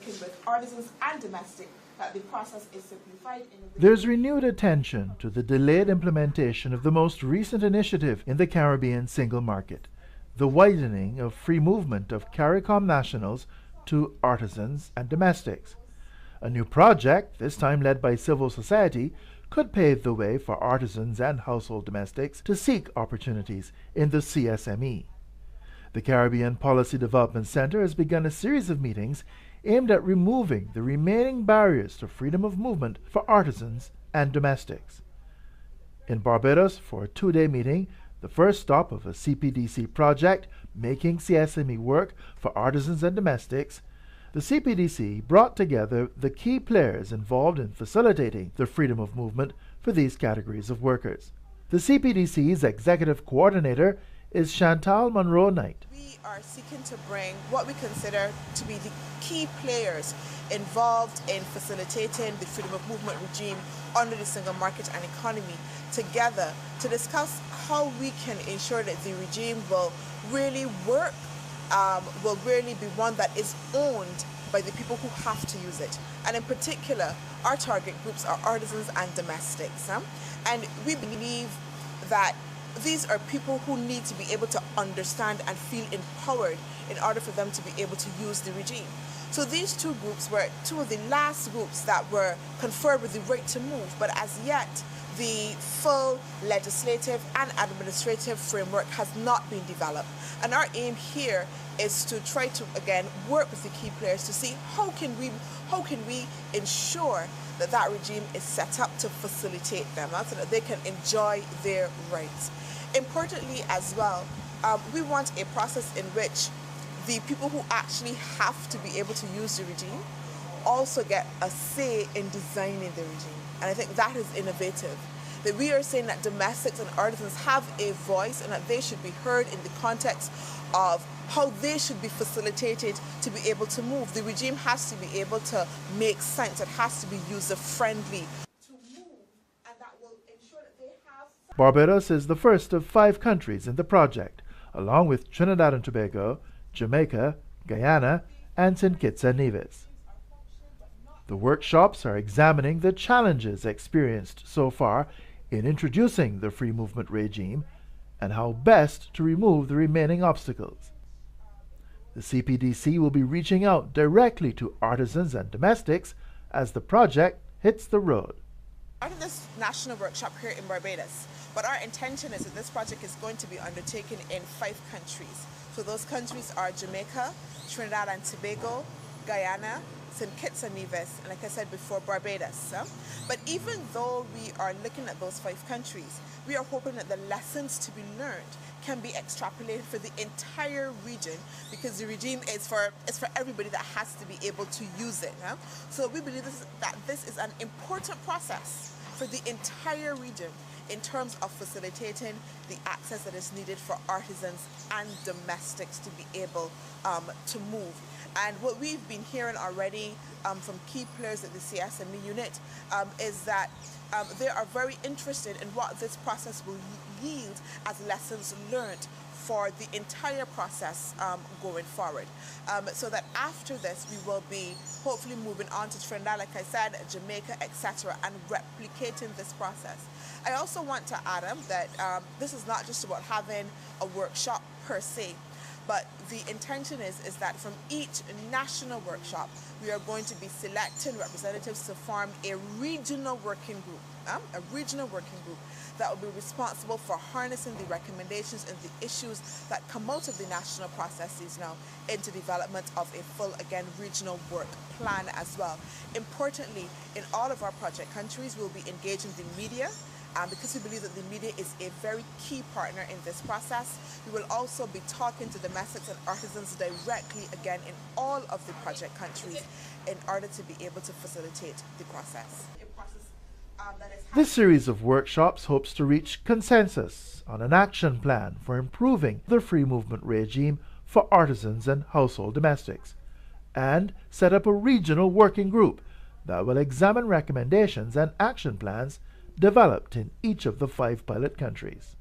with artisans and domestic, that the process is simplified. There's renewed attention to the delayed implementation of the most recent initiative in the Caribbean single market, the widening of free movement of CARICOM nationals to artisans and domestics. A new project, this time led by civil society, could pave the way for artisans and household domestics to seek opportunities in the CSME. The Caribbean Policy Development Center has begun a series of meetings aimed at removing the remaining barriers to freedom of movement for artisans and domestics. In Barbados, for a two-day meeting, the first stop of a CPDC project making CSME work for artisans and domestics, the CPDC brought together the key players involved in facilitating the freedom of movement for these categories of workers. The CPDC's executive coordinator is Shantal Munro-Knight. We are seeking to bring what we consider to be the key players involved in facilitating the freedom of movement regime under the single market and economy together to discuss how we can ensure that the regime will really work, will really be one that is owned by the people who have to use it. And in particular, our target groups are artisans and domestics. And we believe that these are people who need to be able to understand and feel empowered in order for them to be able to use the regime. So these two groups were two of the last groups that were conferred with the right to move, but as yet, the full legislative and administrative framework has not been developed. And our aim here is to try to, again, work with the key players to see how can we ensure that that regime is set up to facilitate them so that they can enjoy their rights. Importantly as well, we want a process in which the people who actually have to be able to use the regime also get a say in designing the regime. And I think that is innovative. That we are saying that domestics and artisans have a voice and that they should be heard in the context of how they should be facilitated to be able to move. The regime has to be able to make sense. It has to be user-friendly to move, and that will ensure that they have... Barbados is the first of 5 countries in the project, along with Trinidad and Tobago, Jamaica, Guyana, and St. Kitts and Nevis. The workshops are examining the challenges experienced so far in introducing the free movement regime and how best to remove the remaining obstacles. The CPDC will be reaching out directly to artisans and domestics as the project hits the road. Part of this national workshop here in Barbados, but our intention is that this project is going to be undertaken in 5 countries. So those countries are Jamaica, Trinidad and Tobago, Guyana, St. Kitts and Nevis, and like I said before, Barbados. But even though we are looking at those 5 countries, we are hoping that the lessons to be learned can be extrapolated for the entire region, because the regime is for everybody that has to be able to use it. So we believe that this is an important process for the entire region in terms of facilitating the access that is needed for artisans and domestics to be able to move. And what we've been hearing already from key players at the CSME unit is that they are very interested in what this process will yield as lessons learned for the entire process going forward. So that after this, we will be hopefully moving on to Trinidad, like I said, Jamaica, etc., and replicating this process. I also want to add that this is not just about having a workshop per se, but the intention is that from each national workshop, we are going to be selecting representatives to form a regional working group, that will be responsible for harnessing the recommendations and the issues that come out of the national processes now into development of a full, again, regional work plan as well. Importantly, in all of our project countries, we'll be engaging the media, because we believe that the media is a very key partner in this process. We will also be talking to domestics and artisans directly, again, in all of the project countries in order to be able to facilitate the process. This series of workshops hopes to reach consensus on an action plan for improving the free movement regime for artisans and household domestics, and set up a regional working group that will examine recommendations and action plans developed in each of the 5 pilot countries.